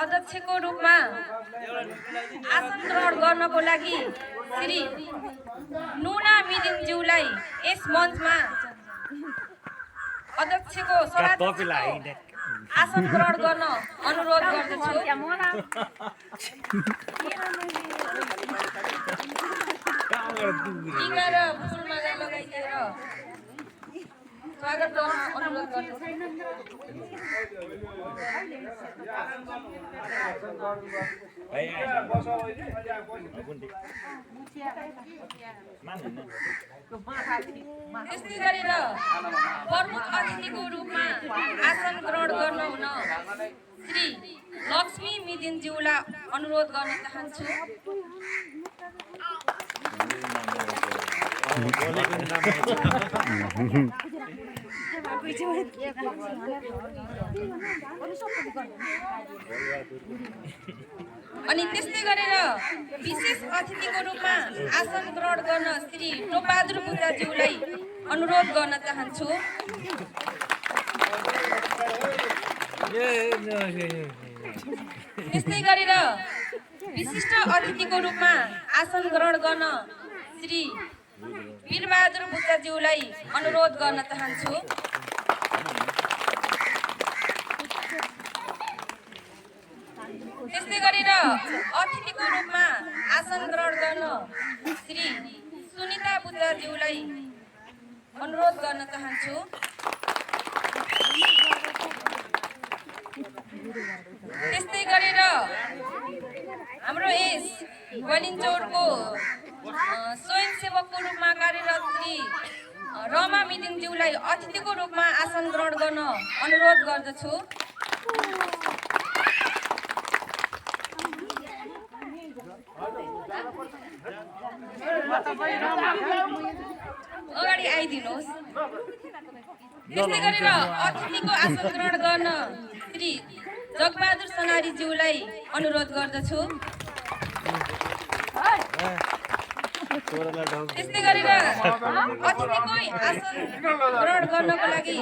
अध्यक्षको रूपमा आसन ग्रहण गर्नको लागि श्री नुना मिदिङज्यूलाई यस मञ्चमा अध्यक्षको सभाध्यक्षको आसन ग्रहण गर्न अनुरोध गर्दछु। टीका र फुलमाला लगाइदिएर स्वागत गर्न अनुरोध गर्दछु। त्यस्तै गरेर प्रमुख अतिथिको रूपमा आसन ग्रहण गर्न हुन श्री लक्ष्मी मिदिङज्यूलाई अनुरोध गर्न चाहन्छु। अनि त्यस्तै गरेर विशेष अतिथिको रूपमा आसन ग्रहण गर्न श्री टोपबहादुर बुद्धाज्यूलाई अनुरोध गर्न चाहन्छु। त्यस्तै गरेर विशिष्ट अतिथिको रूपमा आसन ग्रहण गर्न श्री वीरबहादुर बुद्धाज्यूलाई अनुरोध गर्न चाहन्छु। त्यस्तै गरेर अतिथिको रूपमा आसन ग्रहण गर्न श्री सुनिता बुद्धाज्यूलाई अनुरोध गर्न चाहन्छु। त्यस्तै गरेर हाम्रो यस ग्वालिन्चौरको स्वयंसेवकको रूपमा कार्यरत श्री रमा मिदिङज्यूलाई अतिथिको रूपमा आसन ग्रहण गर्न अनुरोध गर्दछु। अगाडि आइदिनुहोस्। त्यस्तै गरेर अतिथिको आसन ग्रहण गर्न श्री जगबहादुर सनारीज्यूलाई अनुरोध गर्दछु। त्यस्तै गरेर अतिथिको आसन ग्रहण गर्नको लागि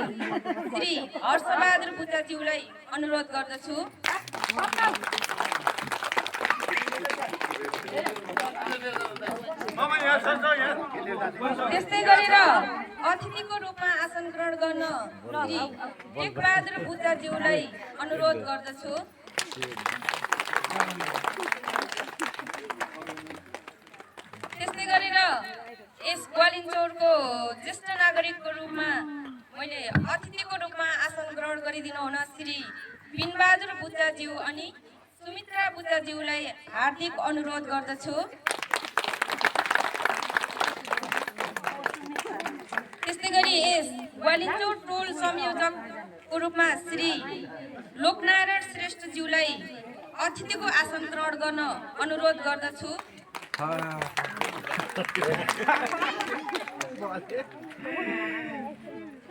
श्री हर्षबहादुर बुद्धाज्यूलाई अनुरोध गर्दछु। त्यस्तै गरेर अतिथिको रूपमा आसन ग्रहण गर्न श्री टेकबहादुर बुद्धाज्यूलाई अनुरोध गर्दछु। त्यस्तै गरेर यस ग्वालिन्चौरको ज्येष्ठ नागरिकको रूपमा मैले अतिथिको रूपमा आसन ग्रहण गरिदिनु हुन श्री बिनबहादुर बुद्धाज्यू अनि सुमित्रा बुद्धाज्यूलाई हार्दिक अनुरोध गर्दछु। त्यस्तै गरी यस ग्वालिन्चौर टोल संयोजकको रूपमा श्री लोकनारायण श्रेष्ठज्यूलाई अतिथिको आसन ग्रहण गर्न अनुरोध गर्दछु।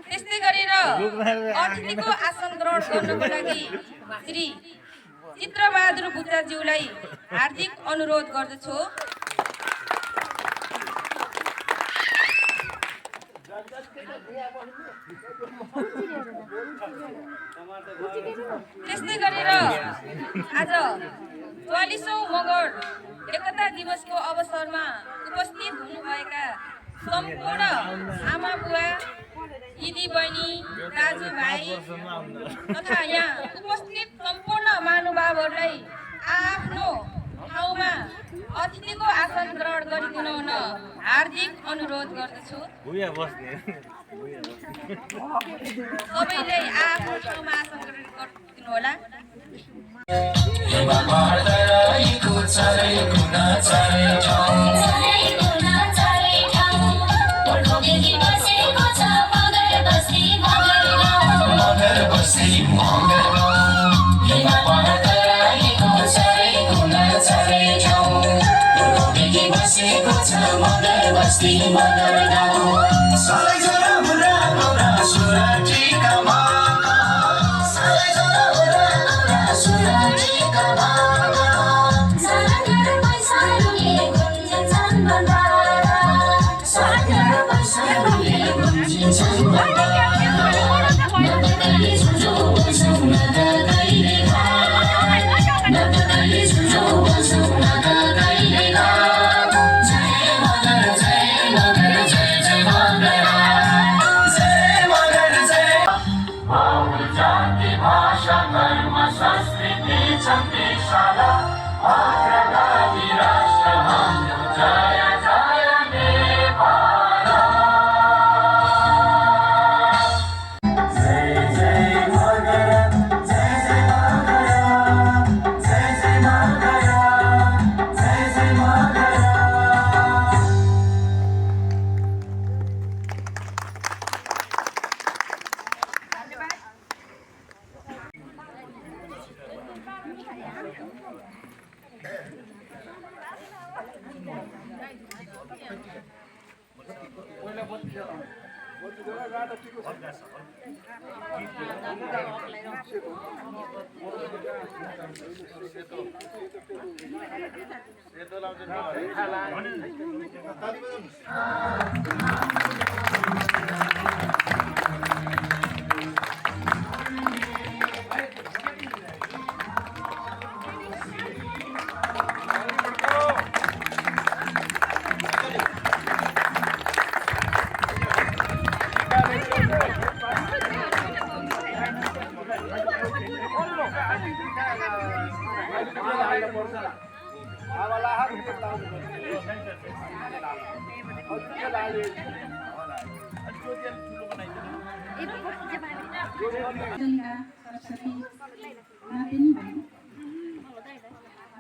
त्यस्तै गरेर अतिथिको आसन ग्रहण गर्नको लागि श्री चित्रबहादुर बुद्धाज्यूलाई हार्दिक अनुरोध गर्दछु। त्यस्तै गरेर आज 44औं मगर एकता दिवसको अवसरमा उपस्थित हुनुभएका सम्पूर्ण आमा बुवा, दिदी बहिनी, दाजुभाइ तथा यहाँ उपस्थित सम्पूर्ण महानुभावहरूलाई आफ्नो ठाउँमा अतिथिको आसन ग्रहण गरिदिनु हुन हार्दिक अनुरोध गर्दछु। सबैले आफ्नो ठाउँमा आसन ग्रहण गरिदिनु होला।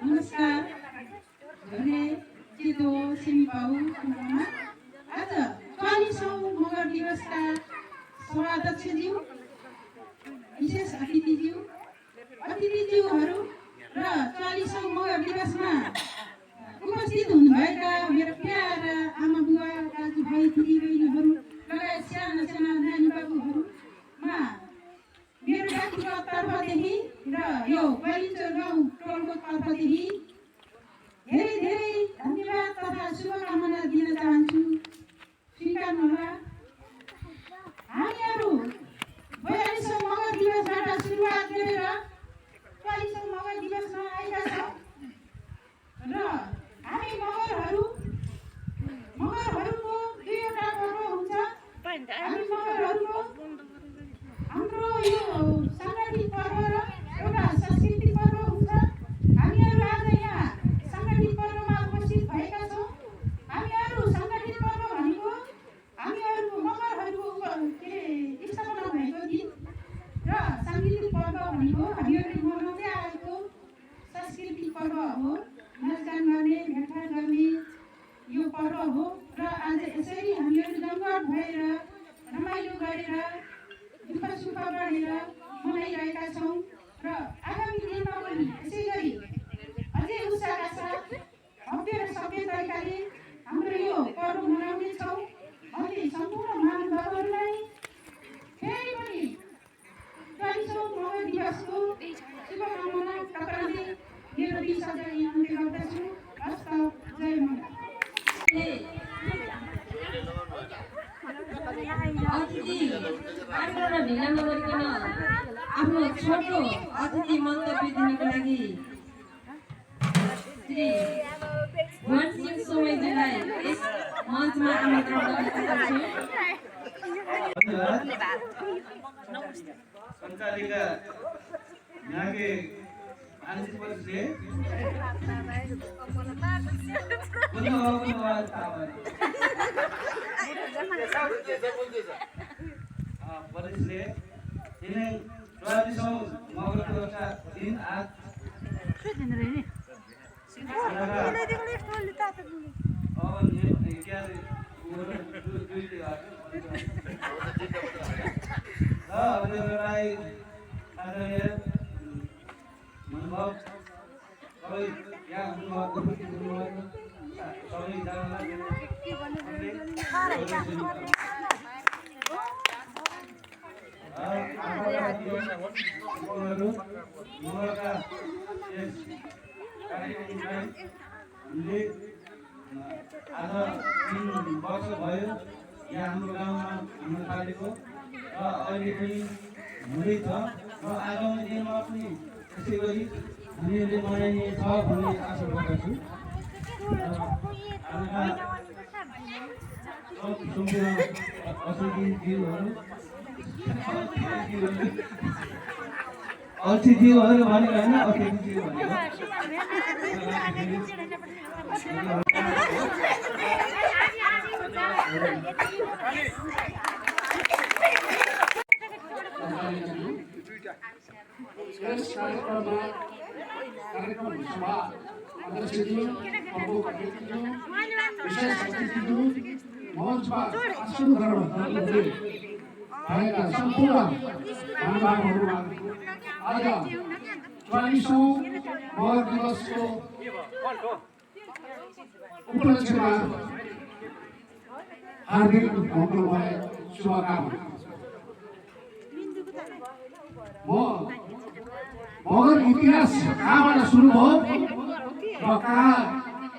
नमस्कार घरे चितो सिम्पाउ सुनमा आज 40औं मगर दिवसका सभाध्यक्षज्यू विशेष अतिथिज्यूहरू र 40औं मगर दिवसमा उपस्थित हुनुभएका मेरो प्यारा आमा बुवा दाजुभाइ दिदीबहिनीहरू लगायत साना साना नानी बाबुहरूमा मेरो व्यक्तिगत तर्फदेखि र यो गैरिचोर गाउँ टोलको तर्फदेखि धेरै धेरै धन्यवाद तथा शुभकामना दिन चाहन्छु। स्वीकार्नुहोला हामीहरू 42औं मगर दिवसबाट सुरुवात गरेर 40औं मगर दिवसमा आएका छौँ र हामी मगरहरूको दुईवटा पर्व हुन्छ। हामी मगरहरूको हाम्रो यो सङ्गठित पर्व र एउटा सांस्कृतिक पर्व हुन्छ। हामीहरू आज यहाँ सङ्गठित पर्वमा उपस्थित भएका छौँ। हामीहरू सङ्गठित पर्व भनेको हामीहरूको मगरहरूको स्थापना भएको दिन र सांस्कृतिक पर्व भनेको हामीहरूले मनाउँदै आएको सांस्कृतिक पर्व हो। नाचगान गर्ने भेटघाट गर्ने यो पर्व हो र आज यसरी हामीहरू जमघट भएर रमाइलो गरेर दुःख सुख गरेर मनाइरहेका छौँ र आगामी दिनमा पनि यसै गरी अझै उत्साहका साथ भव्य र सभ्य तरिकाले हाम्रो यो पर्व मनाउनेछौँ भन्ने सम्पूर्ण महानुभावहरूलाई फेरि पनि 40औं मगर दिवसको शुभकामना टक्राउँदै मेरो 20 हजार अन्त्य गर्दछु। हस्त जय मगर। अतिथि कार्यक्रमलाई ढिला नगरिकन आफ्नो छोटो अतिथि मन्तव्य दिनको लागि श्री भुवनसिंह सोमैजीलाई यस मञ्चमा आमन्त्रण गर्न चाहन्छु। संचालिका यहाँ के आंशिक परिचय परिचय इन्हें 44औं मगर दिवस का दिन आज और ये क्या मनोभाव सबै यहाँ हुनुभएको हामीले आज 3 वर्ष भयो यहाँ हाम्रो गाउँमा हाम्रो थालेको र अहिले पनि हुँदैछ र आगामी दिनमा पनि त्यसै गरी हामीहरूले मनाइनेछ भन्ने आशा गर्दछु। सम्पूर्ण अतिथिज्यूहरू भनेको होइन अतिथिज्यू भनेको कार्यक्रम सभा अध्यक्षज्यू प्रमुख अतिथिज्यू विशेष अतिथिज्यू मञ्चमा आसन ग्रहण गर्नुहुँदै भएका सम्पूर्ण महानुभावहरूमा आज 40औं मगर दिवसको उपलक्ष्यमा हार्दिक मङ्गलमय शुभकामना। मगर इतिहास कहाँबाट सुरु भयो र कहाँ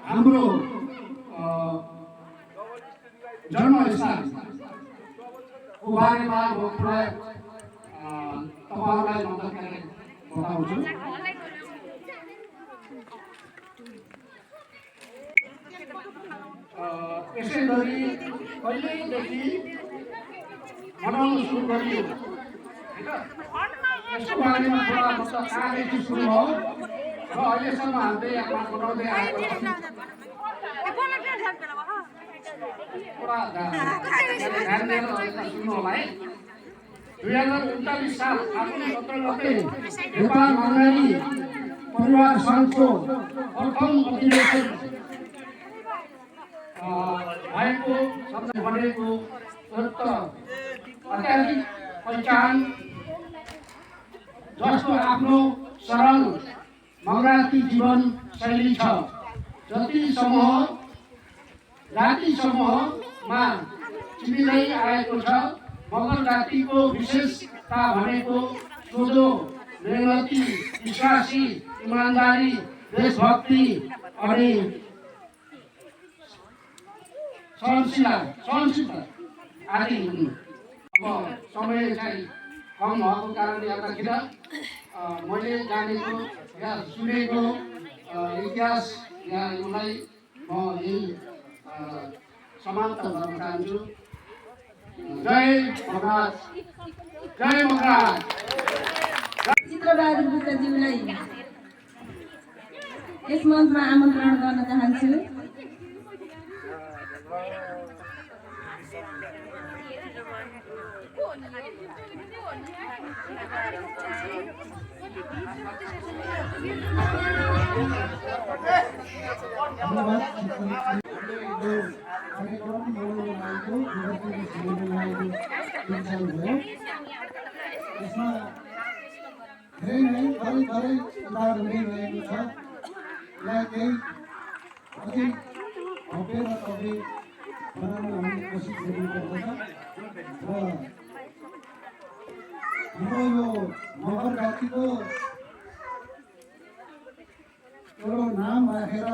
हाम्रो जन्मस्थानको बारेमा म पुरा तपाईँहरूलाई मद्दतले बताउँछु। यसै गरी कहिलेदेखि मनाउन सुरु गरियो यसको बारेमा थोडा मतलब कहाँदेखि सुरु भयो र अहिलेसम्म हामीले यहाँ मनाउँदै आएको थोडा ध्यान दिएर सुन्नु होला है। 2039 साल फागुन 17 गते नेपाल मङ्गली परिवार सङ्घको प्रथम अधिवेशन भएको शब्द भनेको अत्याधिक पहिचान जस्तो आफ्नो सरल मगराती जीवन शैली छ। जति समूह जाति समूहमा चिनिँदै आएको छ। मगर जातिको विशेषता भनेको सोझो मेहनती विश्वासी इमान्दारी देशभक्ति अनि सहनशीलता आदि हुन्। अब समय चाहिँ कम भएको कारणले गर्दाखेरि मैले जानेको या सुनेको इतिहास यहाँलाई म यही समाप्त गर्न चाहन्छु। जय मगराज, जय मगराज। चित्रबहादुर गुप्ताज्यूलाई यस मञ्चमा आमन्त्रण गर्न चाहन्छु। यसमा धेरै नै थोरै सुधार हुँदै गएको छ। यसलाई केही अझै भव्य र भव्य बनाउन हामीले कोसिस गर्नुपर्दछ र हाम्रो यो मगर जातिको एउटा नाम राखेर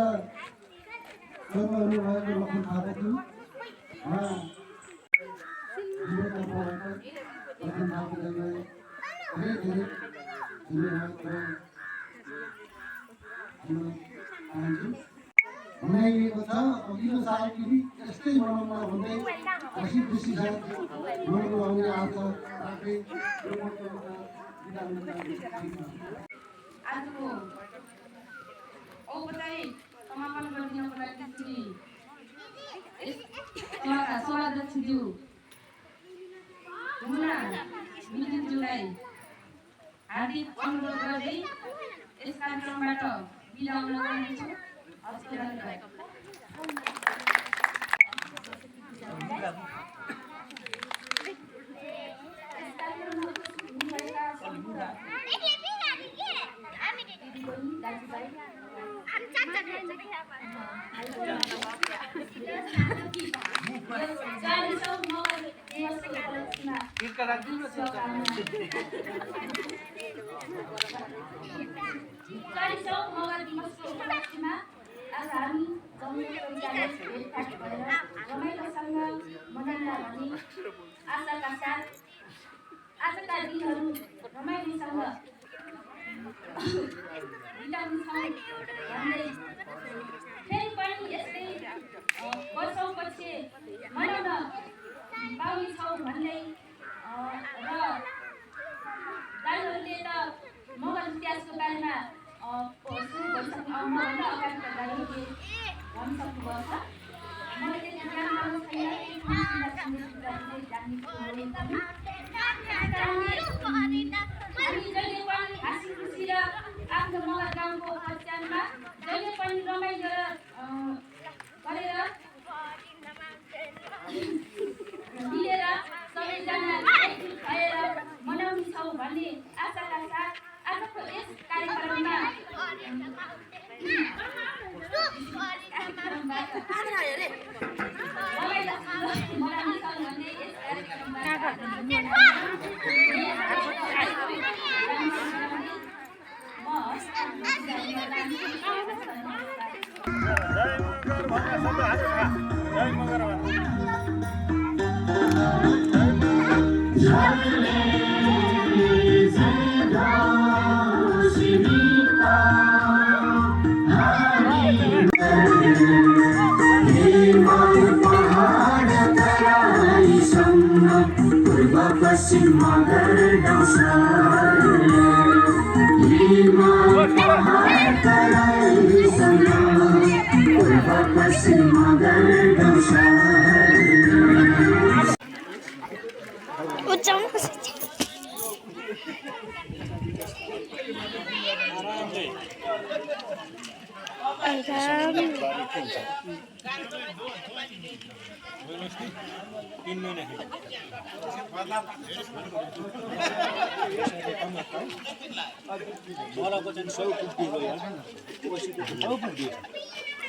जन्म हुनुभएको लखन थापाज्यू हाम्रो तर्फबाट लखन थापाज्यूलाई धेरै धेरै धन्यवाद चाहन्छु। मनाइएको छ अघिल्लो साल पनि यस्तै मनाउन भन्दै हाँसी खुसी साथ मनाउन आउने आशा राख्दै आजको औपचारिक समापन गरिदिनको लागि श्री सभाध्यक्षज्यू मुना मिलिज्यूलाई हार्दिक अनुरोध गर्दै यस कार्यक्रमबाट बिदा हुन चाहन्छु। हस्त धन्यवाद। आज हामी रमाइलोसँग मनाउँदा भने आशाका साथ आजका दिनहरू रमाइलोसँग बिताउछौँ भन्दै फेरि पनि यस्तै वर्षौँपछि मनाउन पाउनेछौँ भन्दै र दाइहरूले त मगर इतिहासको बारेमा सुरु भइसक्नु मभन्दा अगाडिका दाइहरूले भनिसक्नुभएको छ। मैले त्यति ज्ञान गर्नु छैन, हामी जहिले पनि हाँसी खुसी र आफ्नो मगर गाउँको पहचानमा जहिले पनि रमाइलो गरेर मिलेर सबैजना एकजुट भएर मनाउनेछौँ भन्ने आशाका साथ आजको यस कार्यक्रममा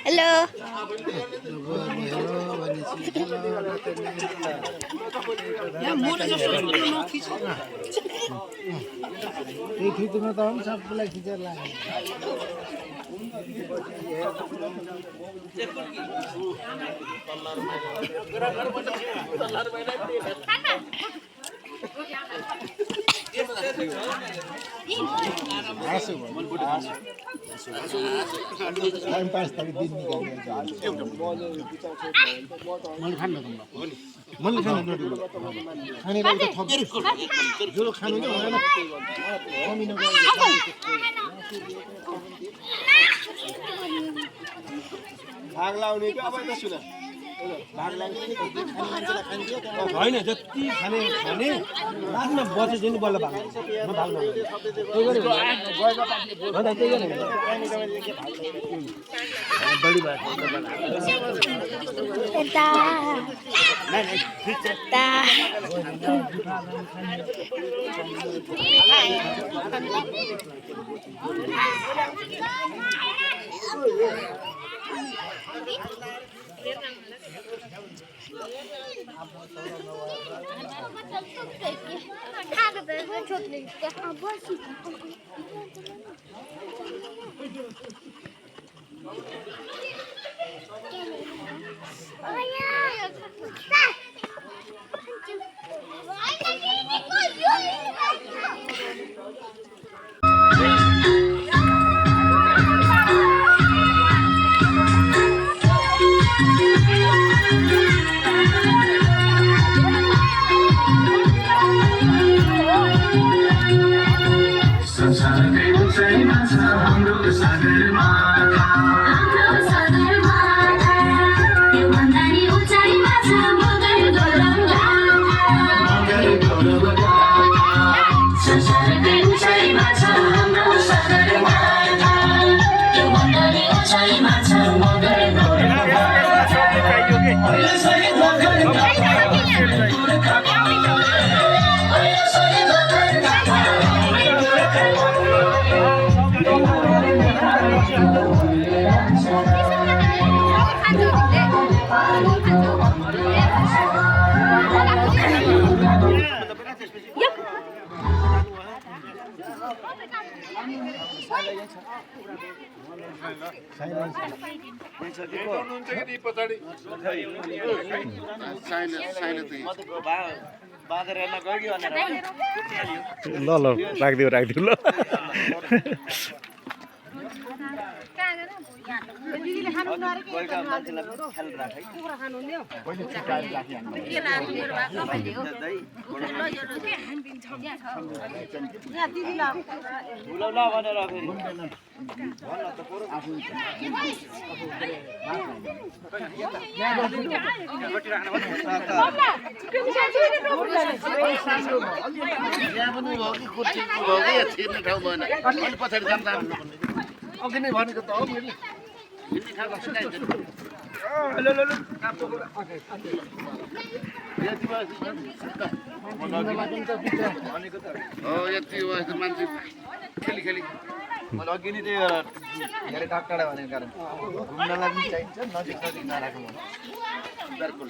हेलो खिच्नु त हो सबैलाई खिचेर लाग्यो टाइम पास तक दिन मैले खानु मैले खानु खाने जो खानु नै भएन कमी भाग लाउने कि अब त सुन भाग लाग्ने होइन जति खाने खाने लास्टमा बचे चाहिँ बल्ल भाग म भाग बढी ल ल राखिदियो ल अघि नै भनेको त हो मैले यति मान्छे खेली मैले अघि नै त्यो धेरै टाढा भनेको कारण घुम्नलाई पनि चाहिन्छ नजिक नराखौँ बिल्कुल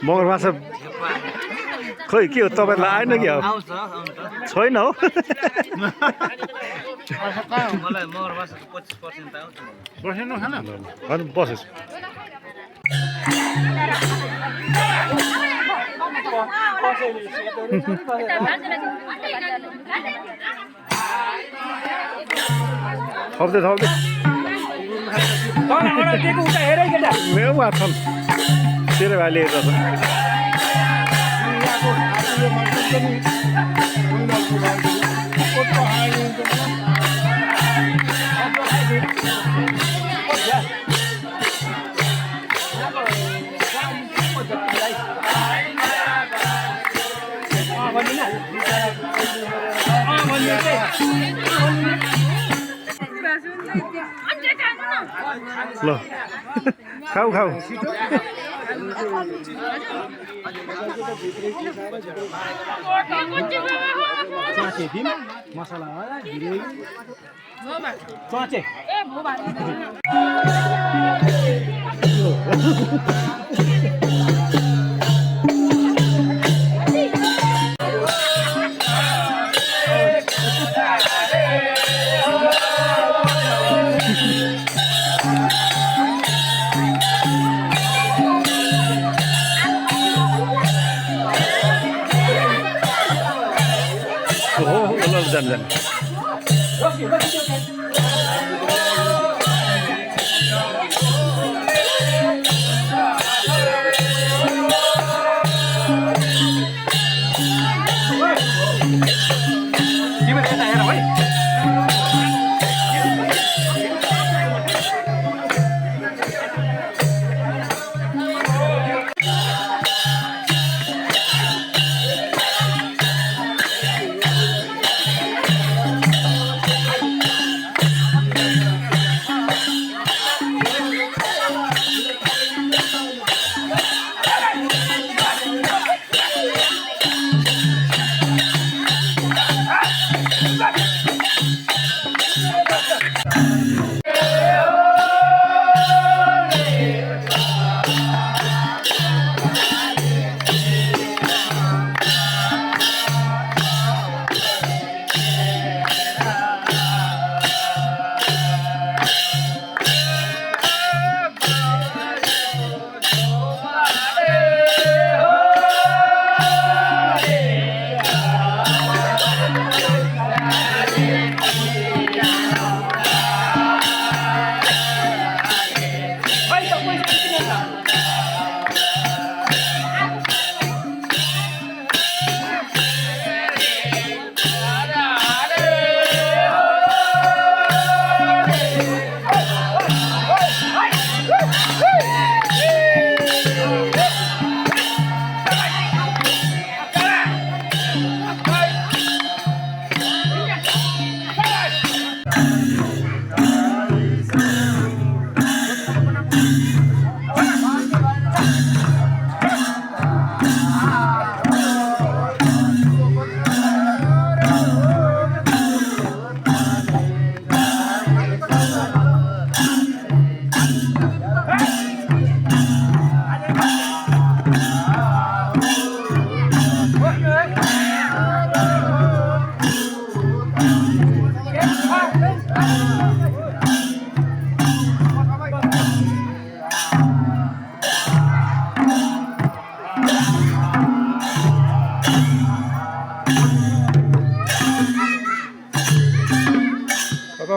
मगर माछा खोइ के हो तपाईँलाई आएन कि अब छैन हो मलाई मगर माछा 25% आउँछ बस्नु खान अनि बसेस् थप्दै मेरो माछा तेरो भाइले हेर्छ ल खाऊ खाऊ मसला चाचे जान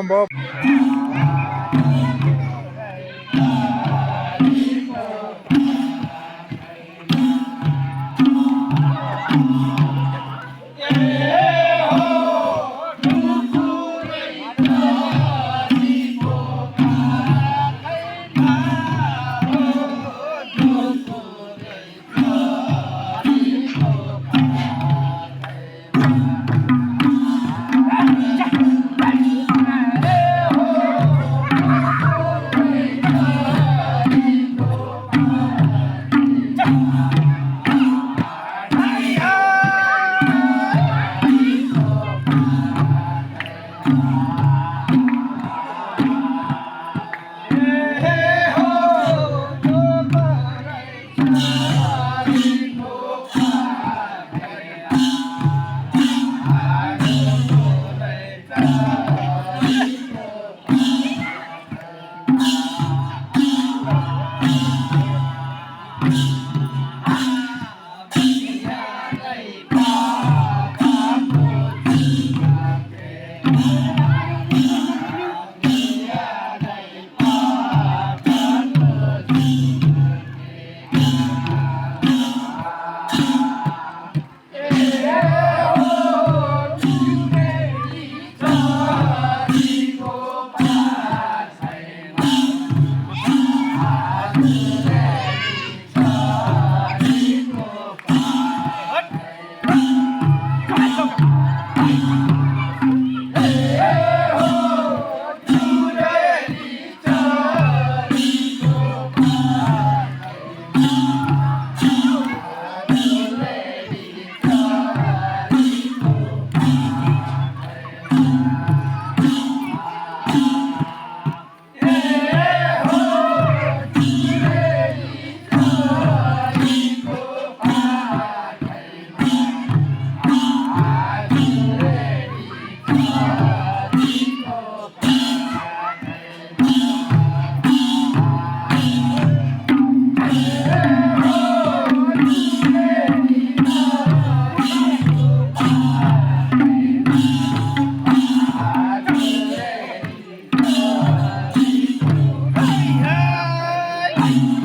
Bob. Bye.